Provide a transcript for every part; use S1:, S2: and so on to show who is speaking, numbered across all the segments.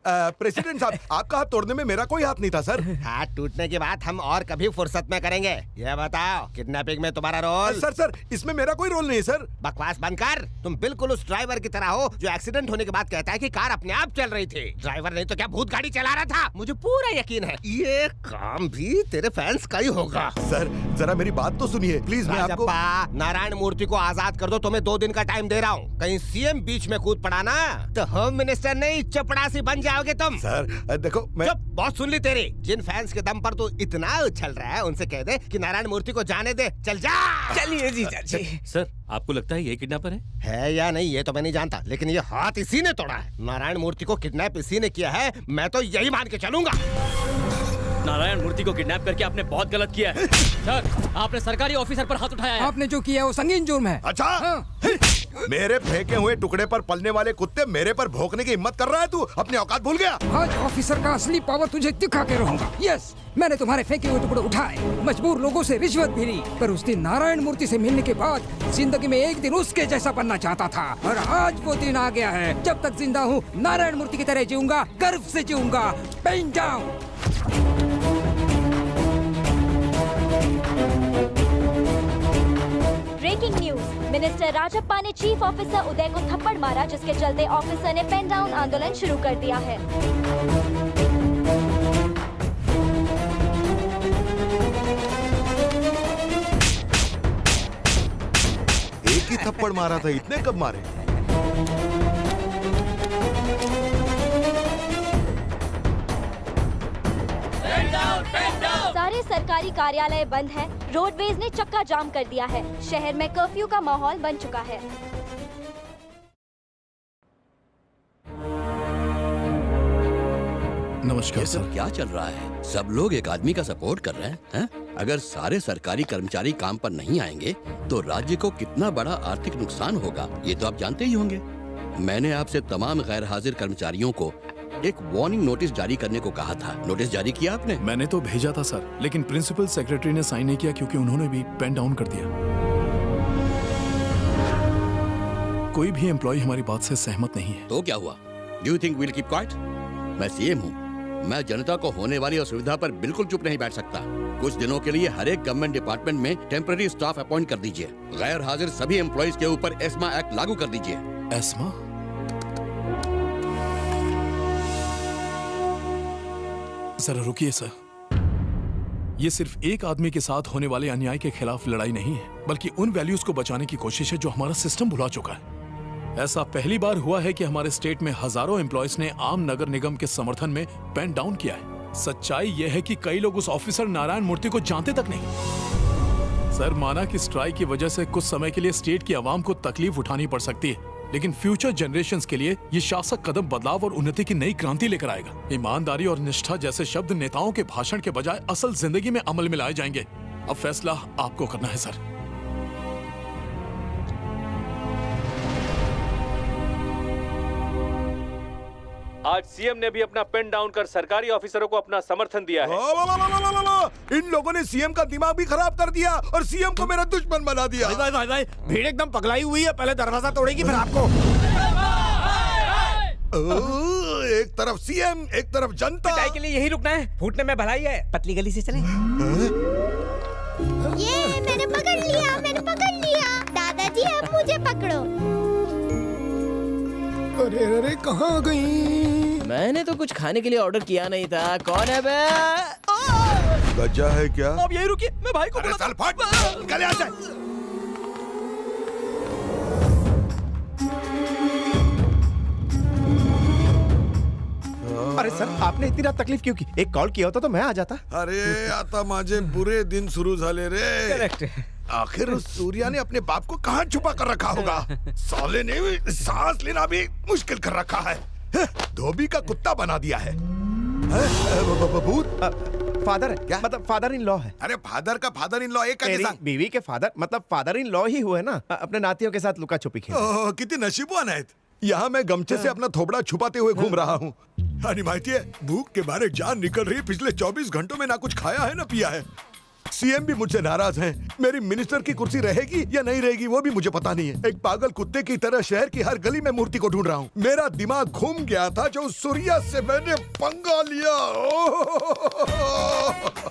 S1: President साहब, आपका हाथ तोड़ने में मेरा कोई हाथ नहीं था सर।
S2: हाथ टूटने की बात हम और कभी फुर्सत में करेंगे। ये बताओ, किडनैपिंग में तुम्हारा रोल?
S1: सर इसमें मेरा कोई रोल नहीं है सर।
S2: बकवास बंद कर। तुम बिल्कुल उस ड्राइवर की तरह हो जो एक्सीडेंट होने के बाद कहता है कि कार अपने आप चल रही थी। ड्राइवर नहीं तो क्या भूत गाड़ी चला रहा था। मुझे पूरा यकीन है ये काम भी तेरे फैंस का ही होगा।
S1: सर जरा मेरी बात तो सुनिए प्लीज। मैं आपको
S2: नारायण मूर्ति को आजाद कर दो। तुम्हें 2 दिन का टाइम दे रहा हूँ। कहीं सीएम बीच में कूद पड़ा ना तो होम मिनिस्टर नहीं चपड़ासी बन जाओगे तुम।
S1: सर देखो मैं
S2: बहुत सुन ली तेरी। जिन फैंस के दम पर तू इतना उछल रहा है उनसे कह दे कि नारायण मूर्ति को जाने दे। चल जा।
S3: चलिए जीजा जी।
S4: सर आपको लगता है ये किडनैपर
S2: है या नहीं ये तो मैं नहीं जानता, लेकिन ये हाथ इसी ने तोड़ा है। नारायण मूर्ति को किडनैप इसी ने किया है। मैं तो यही मान के चलूंगा।
S4: नारायण मूर्ति को किडनैप करके आपने बहुत गलत किया है। सर आपने सरकारी ऑफिसर पर हाथ उठाया है।
S3: आपने जो किया है वो संगीन जुर्म है।
S1: अच्छा
S3: हाँ।
S1: मेरे फेंके हुए टुकड़े पर पलने वाले कुत्ते मेरे पर भौंकने की हिम्मत कर रहा है तू? अपनी औकात भूल गया?
S3: आज ऑफिसर का असली पावर तुझे दिखा के रहूंगा। यस, मैंने तुम्हारे फेंके हुए टुकड़े उठाए, मजबूर लोगों से रिश्वत भी ली, पर उस दिन नारायण मूर्ति से मिलने के बाद जिंदगी में एक दिन उसके जैसा बनना चाहता था और आज वो दिन आ गया है। जब तक जिंदा हूँ नारायण मूर्ति की तरह जीऊंगा, गर्व से जीऊंगा। Pen down.
S5: Breaking news, minister Rajappa ने चीफ ऑफिसर उदय को थप्पड़ मारा, जिसके चलते ऑफिसर ने पेन डाउन आंदोलन शुरू कर दिया है।
S1: एक ही थप्पड़ मारा था, इतने कब मारे?
S5: सारे सरकारी कार्यालय बंद हैं। रोडवेज ने चक्का जाम कर दिया है। शहर में कर्फ्यू का माहौल बन चुका है।
S6: नमस्कार
S7: ये सब क्या चल रहा है? सब लोग एक आदमी का सपोर्ट कर रहे हैं? अगर सारे सरकारी कर्मचारी काम पर नहीं आएंगे तो राज्य को कितना बड़ा आर्थिक नुकसान होगा, ये तो आप जानते ही होंगे। मैंने आपसे तमाम गैर हाजिर कर्मचारियों को एक वार्निंग नोटिस जारी करने को कहा था। नोटिस जारी किया आपने?
S6: मैंने तो भेजा था सर, लेकिन प्रिंसिपल सेक्रेटरी ने साइन नहीं किया क्योंकि उन्होंने भी पेन डाउन कर दिया। कोई भी एम्प्लॉय हमारी बात से सहमत नहीं है।
S7: तो क्या हुआ? Do you think we'll keep quiet? मैं सीएम हूँ। मैं जनता को होने वाली असुविधा पर बिल्कुल चुप नहीं बैठ सकता। कुछ दिनों के लिए हर एक गवर्नमेंट डिपार्टमेंट में टेम्पररी स्टाफ अपॉइंट कर दीजिए। गैर हाजिर सभी एम्प्लॉइज के ऊपर एस्मा एक्ट लागू कर दीजिए।
S6: एस्मा? जरा रुकिए सर, ये सिर्फ एक आदमी के साथ होने वाले अन्याय के खिलाफ लड़ाई नहीं है, बल्कि उन वैल्यूज को बचाने की कोशिश है जो हमारा सिस्टम भुला चुका है। ऐसा पहली बार हुआ है कि हमारे स्टेट में हजारों एम्प्लॉयज ने आम नगर निगम के समर्थन में पेन डाउन किया है। सच्चाई यह है कि कई लोग उस ऑफिसर नारायण मूर्ति को जानते तक नहीं। सर, माना कि स्ट्राइक की वजह से कुछ समय के लिए स्टेट की आवाम को तकलीफ उठानी पड़ सकती है, लेकिन फ्यूचर जनरेशंस के लिए ये शासक कदम बदलाव और उन्नति की नई क्रांति लेकर आएगा। ईमानदारी और निष्ठा जैसे शब्द नेताओं के भाषण के बजाय असल जिंदगी में अमल में लाए जाएंगे। अब फैसला आपको करना है सर।
S4: आज सीएम ने भी अपना पेन डाउन कर सरकारी ऑफिसरों को अपना समर्थन दिया है।
S1: इन लोगों ने सीएम का दिमाग भी खराब कर दिया और सीएम को मेरा दुश्मन बना दिया।
S2: भाई, भीड़ एकदम पगलाई हुई है। पहले दरवाजा तोड़ेगी फिर आपको।
S1: एक तरफ सीएम, एक तरफ जनता।
S3: पिटाई के लिए यही रुकना है? फूटने में भलाई है, पतली गली से चलें।
S8: ये मैंने पकड़ लिया। दादाजी अब मुझे पकड़ो।
S3: अरे अरे कहाँ गई?
S9: मैंने तो कुछ खाने के लिए ऑर्डर किया नहीं था। कौन है बे?
S1: गजा है क्या?
S3: अब यही रुकिए, मैं भाई को
S1: अरे साल फट, निकल यहाँ से।
S2: अरे सर, आपने इतनी रात तकलीफ क्यों की? एक कॉल किया होता तो मैं आ जाता।
S1: अरे आता माझे बुरे दिन शुरू झाले रे।
S3: करेक्ट।
S1: आखिर उस सूर्या ने अपने बाप को कहाँ छुपा कर रखा होगा? साले ने सांस लेना भी मुश्किल कर रखा है। धोबी का कुत्ता बना दिया है। भूत
S2: फादर है क्या? मतलब फादर इन लॉ है।
S1: अरे फादर का फादर इन लॉ एक का जैसा।
S2: बीवी के फादर मतलब फादर इन लॉ ही हुए ना। अपने नातियों के साथ लुका छुपी खेल।
S1: कितनी नशीबवान है। यहाँ मैं गमछे से अपना थोबड़ा छुपाते हुए घूम रहा हूँ। माहिती है, भूख के मारे जान निकल रही है। पिछले 24 घंटों में ना कुछ खाया है ना पिया है। सीएम भी मुझसे नाराज हैं। मेरी मिनिस्टर की कुर्सी रहेगी या नहीं रहेगी वो भी मुझे पता नहीं है। एक पागल कुत्ते की तरह शहर की हर गली में मूर्ति को ढूंढ रहा हूँ। मेरा दिमाग घूम गया था जो सूर्या से मैंने पंगा लिया।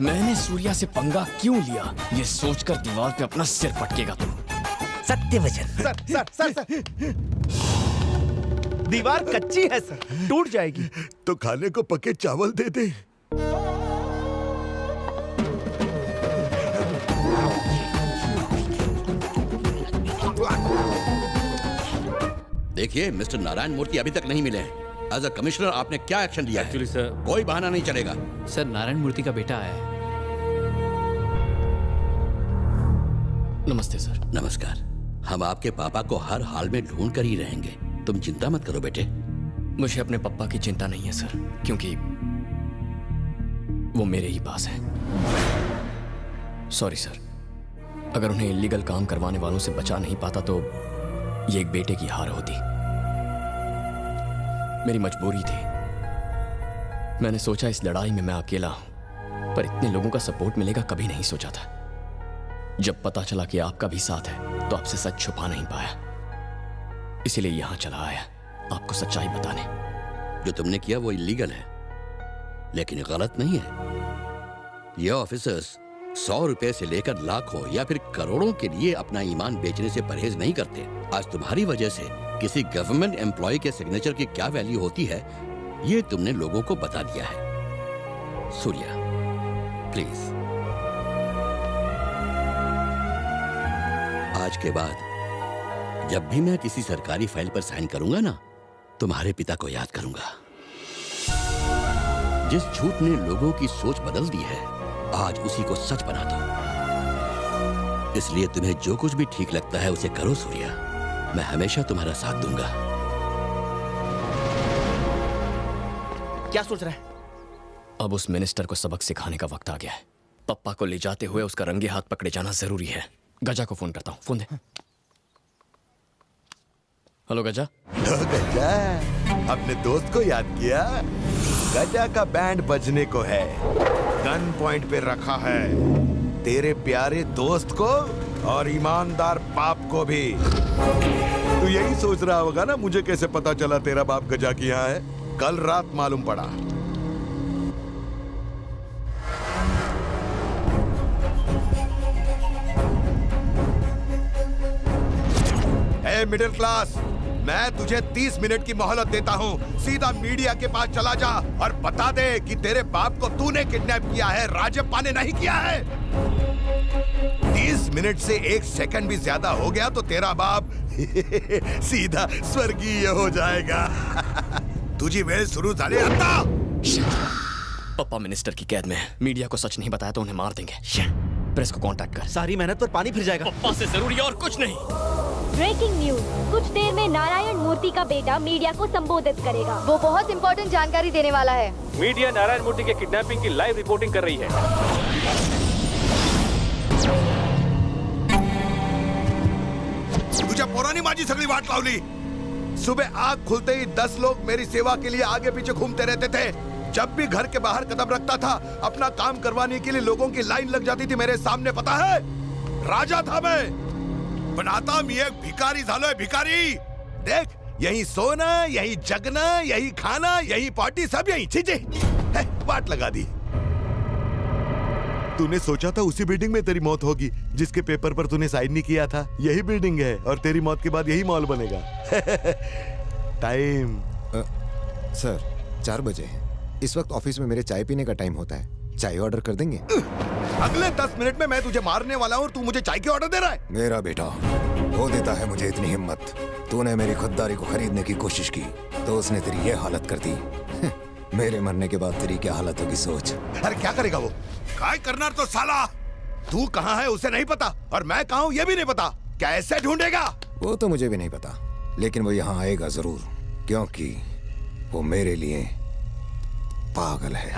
S4: मैंने सूर्या से पंगा क्यों लिया, ये सोचकर दीवार पे अपना सिर पटकेगा तुम।
S9: सत्य वचन। सर दीवार कच्ची है सर, टूट जाएगी।
S1: तो खाने को पके चावल दे दे।
S7: देखिए मिस्टर नारायण मूर्ति अभी तक नहीं मिले हैं। एज अ कमिश्नर आपने क्या एक्शन लिया है?
S4: एक्चुअली सर,
S7: कोई बहाना नहीं चलेगा।
S4: सर नारायण मूर्ति का बेटा आया है। नमस्ते सर।
S7: नमस्कार। हम आपके पापा को हर हाल में ढूंढ कर ही रहेंगे, तुम चिंता मत करो बेटे।
S4: मुझे अपने पापा की चिंता नहीं है सर, क्योंकि वो मेरे ही पास है। सॉरी सर, अगर उन्हें इलीगल काम करवाने वालों से बचा नहीं पाता तो ये एक बेटे की हार होती। मेरी मजबूरी थी। मैंने सोचा इस लड़ाई में मैं अकेला हूं, पर इतने लोगों का सपोर्ट मिलेगा कभी नहीं सोचा था। जब पता चला कि आपका भी साथ है तो आपसे सच छुपा नहीं पाया, इसीलिए यहां चला आया आपको सच्चाई बताने।
S7: जो तुमने किया वो इलीगल है, लेकिन गलत नहीं है। ये ऑफिसर्स 100 रुपए से लेकर लाखों या फिर करोड़ों के लिए अपना ईमान बेचने से परहेज नहीं करते। आज तुम्हारी वजह से किसी गवर्नमेंट एम्प्लॉय के सिग्नेचर की क्या वैल्यू होती है, ये तुमने लोगों को बता दिया है। सूर्या प्लीज, आज के बाद जब भी मैं किसी सरकारी फाइल पर साइन करूंगा ना, तुम्हारे पिता को याद करूंगा। जिस झूठ ने लोगों की सोच बदल दी है, आज उसी को सच बना दो। इसलिए तुम्हें जो कुछ भी ठीक लगता है उसे करो सूर्या, मैं हमेशा तुम्हारा साथ दूंगा।
S9: क्या सोच रहा है?
S4: अब उस मिनिस्टर को सबक सिखाने का वक्त आ गया है। पप्पा को ले जाते हुए उसका रंगे हाथ पकड़े जाना जरूरी है। गजा को फोन करता हूँ, फोन दे। हेलो गजा।
S1: तो गजा, अपने दोस्त को याद किया? गजा का बैंड बजने को है, गन पॉइंट पे रखा है, तेरे प्यारे दोस्त को और ईमानदार बाप को भी। तू यही सोच रहा होगा ना मुझे कैसे पता चला तेरा बाप गजा की यहाँ है? कल रात मालूम पड़ा। मिडिल क्लास, मैं तुझे 30 मिनट की मोहलत देता हूँ। सीधा मीडिया के पास चला जा और बता दे कि तेरे बाप को तूने किडनैप किया है, राजप्पा ने नहीं किया है। 30 मिनट से 1 सेकंड भी ज्यादा हो गया तो तेरा बाप सीधा स्वर्गीय हो जाएगा। तुझी वेळ सुरू झाली आता।
S4: पप्पा मिनिस्टर की कैद में है। मीडिया को सच नहीं बताया तो उन्हें मार देंगे। प्रेस को कांटेक्ट कर।
S9: सारी मेहनत पर पानी फिर जाएगा।
S4: पप्पा से जरूरी और कुछ नहीं।
S5: ब्रेकिंग न्यूज, कुछ देर में नारायण मूर्ति का बेटा मीडिया को संबोधित करेगा।
S8: वो बहुत इंपॉर्टेंट जानकारी देने वाला है।
S10: मीडिया नारायण मूर्ति के किडनैपिंग की लाइव रिपोर्टिंग कर रही है।
S1: तुझ्या पोरानी माझी सगळी वाट लावली। सुबह आग खुलते ही 10 लोग मेरी सेवा के लिए आगे पीछे घूमते रहते थे। जब भी घर के बाहर कदम रखता था, अपना काम करवाने के लिए लोगों की लाइन लग जाती थी मेरे सामने। पता है, राजा था मैं, पण आता मी एक भिकारी झालोय, भिकारी। देख, यही सोना, यही जगना, यही खाना, यही पार्टी, सब यही। चीजें वाट लगा दी। तूने सोचा था उसी बिल्डिंग में तेरी मौत होगी जिसके पेपर पर तूने साइन नहीं किया था। यही बिल्डिंग है और तेरी मौत के बाद यही मॉल बनेगा। टाइम
S11: सर 4 बजे है। इस वक्त ऑफिस में मेरे चाय पीने का टाइम होता है। चाय ऑर्डर कर देंगे?
S1: अगले 10 मिनट में मैं तुझे मारने वाला हूँ और तू मुझे चाय की ऑर्डर दे रहा है?
S11: मेरा बेटा वो देता है मुझे इतनी हिम्मत। तूने मेरी खुददारी को खरीदने की कोशिश की तो उसने तेरी ये हालत कर दी। मेरे मरने के बाद तेरी क्या हालत होगी सोच।
S1: अरे क्या करेगा वो? काय करना तो साला। तू कहाँ है उसे नहीं पता और मैं कहाँ हूँ ये भी नहीं पता। कैसे ढूंढेगा?
S11: वो तो मुझे भी नहीं पता, लेकिन वो यहाँ आएगा जरूर, क्योंकि वो मेरे लिए पागल है।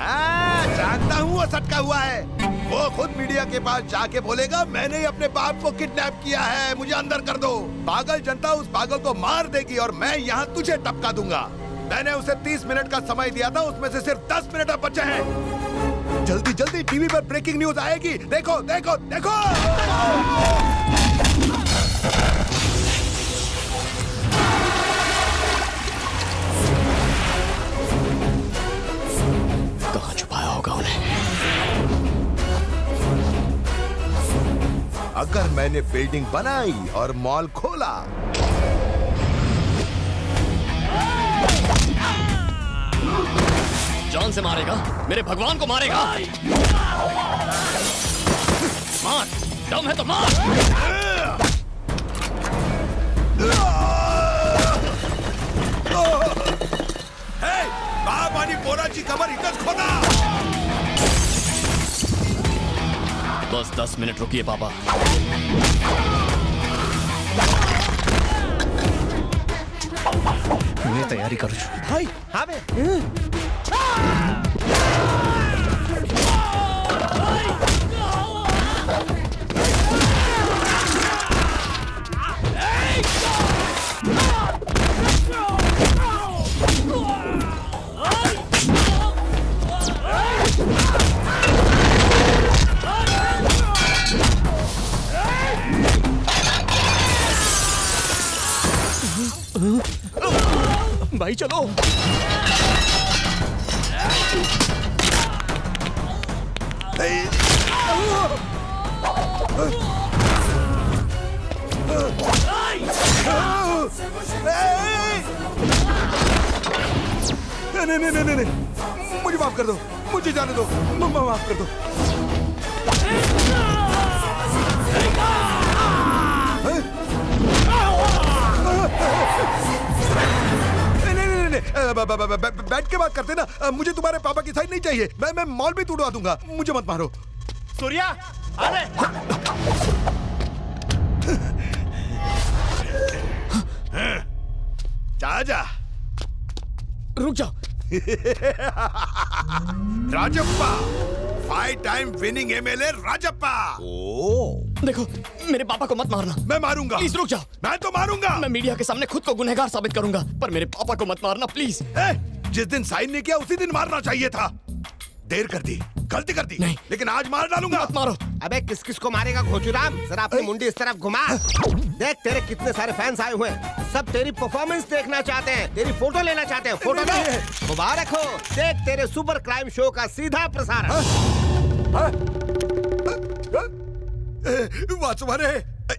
S1: जानता हूँ वो सटका हुआ है। वो खुद मीडिया के पास जाके बोलेगा मैंने ही अपने बाप को किडनैप किया है, मुझे अंदर कर दो। पागल जनता उस पागल को मार देगी और मैं यहाँ तुझे टपका दूंगा। मैंने उसे 30 मिनट का समय दिया था, उसमें से सिर्फ 10 मिनट अब बचे हैं। जल्दी जल्दी टीवी पर ब्रेकिंग न्यूज आएगी। देखो देखो देखो।
S4: कहाँ छुपाया होगा उन्हें?
S1: अगर मैंने बिल्डिंग बनाई और मॉल खोला,
S4: जान से मारेगा, मेरे भगवान को मारेगा। मार, दम है तो मार।
S1: पानी पोराची कमर इथंच खोदा।
S4: बस 10 मिनट रुकिए पापा।
S9: मैं तैयारी करू છું
S2: भाई हाँ बे
S4: भाई चलो।
S1: नहीं, मुझे माफ कर दो, मुझे जाने दो, माफ कर दो। बैठ के बात करते ना। मुझे तुम्हारे पापा की साइड नहीं चाहिए। मैं मॉल भी तोड़वा दूंगा। मुझे मत मारो।
S9: सूर्या अरे
S1: जा
S4: रुक जाओ।
S1: Rajappa, 5 time winning MLA Rajappa.
S4: देखो मेरे पापा को मत मारना।
S1: मैं मारूंगा।
S4: प्लीज रुक जाओ।
S1: मैं तो मारूंगा।
S4: मैं मीडिया के सामने खुद को गुनहगार साबित करूंगा, पर मेरे पापा को मत मारना प्लीज।
S1: जिस दिन साइन नहीं किया उसी दिन मारना चाहिए था। देर कर दी, गलती कर दी।
S4: नहीं,
S1: लेकिन आज मार डालूंगा।
S4: मत मारो।
S2: अबे किस किस को मारेगा घोचूराम? जरा अपनी मुंडी इस तरफ घुमा। देख तेरे कितने सारे फैंस आए हुए हैं। सब तेरी परफॉर्मेंस देखना चाहते हैं, तेरी फोटो लेना चाहते हैं। फोटो दो, मुबारक हो। देख तेरे सुपर क्राइम शो का सीधा प्रसारण।
S1: वासुवारे,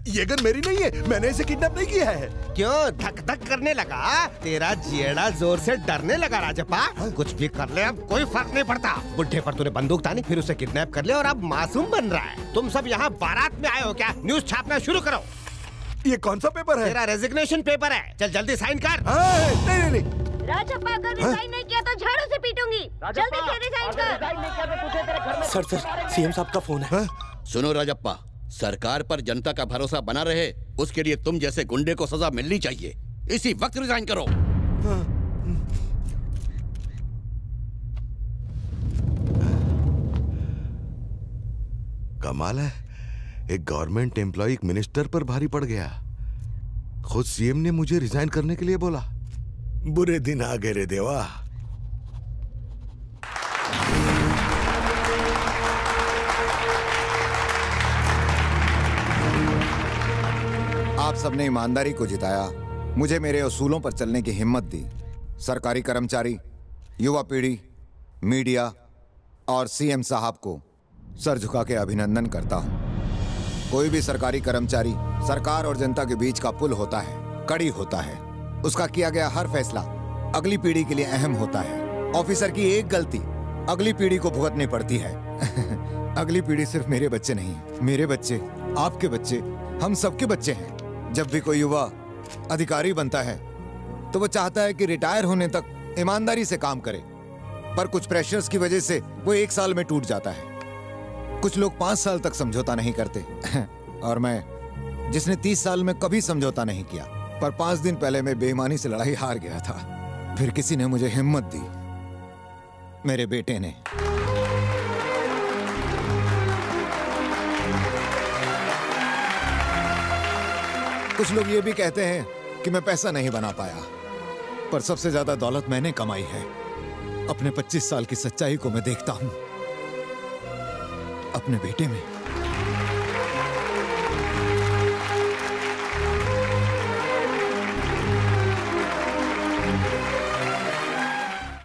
S1: ये गन मेरी नहीं है। मैंने इसे किडनैप नहीं किया है।
S2: क्यों धक धक करने लगा? तेरा जियड़ा जोर से डरने लगा राजप्पा। कुछ भी कर ले, अब कोई फर्क नहीं पड़ता। बुढ़े पर तूने बंदूक तानी, फिर उसे किडनैप कर ले और अब मासूम बन रहा है। तुम सब यहाँ बारात में आए हो क्या? न्यूज छापना शुरू करो।
S1: ये कौन सा पेपर है?
S2: तेरा रेजिग्नेशन पेपर है। चल जल्दी साइन कर।
S1: नहीं।
S5: राजप्पा अगर रिजाइन नहीं किया तो झाड़ू से पीटूंगी। जल्दी से रिजाइन कर।
S9: सर सीएम साहब का फोन है।
S7: सुनो राजप्पा, सरकार पर जनता का भरोसा बना रहे, उसके लिए तुम जैसे गुंडे को सजा मिलनी चाहिए। इसी वक्त रिजाइन करो।
S1: कमाल है, एक गवर्नमेंट एम्प्लॉय एक मिनिस्टर पर भारी पड़ गया। खुद सीएम ने मुझे रिजाइन करने के लिए बोला। बुरे दिन आ गए रे देवा।
S11: आप सबने ईमानदारी को जिताया, मुझे मेरे असूलों पर चलने की हिम्मत दी। सरकारी कर्मचारी, युवा पीढ़ी, मीडिया और सीएम साहब को सर झुका के अभिनंदन करता हूं। कोई भी सरकारी कर्मचारी सरकार और जनता के बीच का पुल होता है, कड़ी होता है। उसका किया गया हर फैसला अगली पीढ़ी के लिए अहम होता है। ऑफिसर की एक गलती अगली पीढ़ी को भुगतनी पड़ती है। अगली पीढ़ी सिर्फ मेरे बच्चे नहीं, मेरे बच्चे, आपके बच्चे, हम सबके बच्चे हैं। जब भी कोई युवा अधिकारी बनता है तो वो चाहता है कि रिटायर होने तक ईमानदारी से काम करे, पर कुछ प्रेशर्स की वजह से वो 1 साल में टूट जाता है। कुछ लोग 5 साल तक समझौता नहीं करते और मैं, जिसने 30 साल में कभी समझौता नहीं किया, पर 5 दिन पहले मैं बेईमानी से लड़ाई हार गया था। फिर किसी ने मुझे हिम्मत दी, मेरे बेटे ने। कुछ लोग ये भी कहते हैं कि मैं पैसा नहीं बना पाया, पर सबसे ज्यादा दौलत मैंने कमाई है। अपने 25 साल की सच्चाई को मैं देखता हूं। अपने बेटे में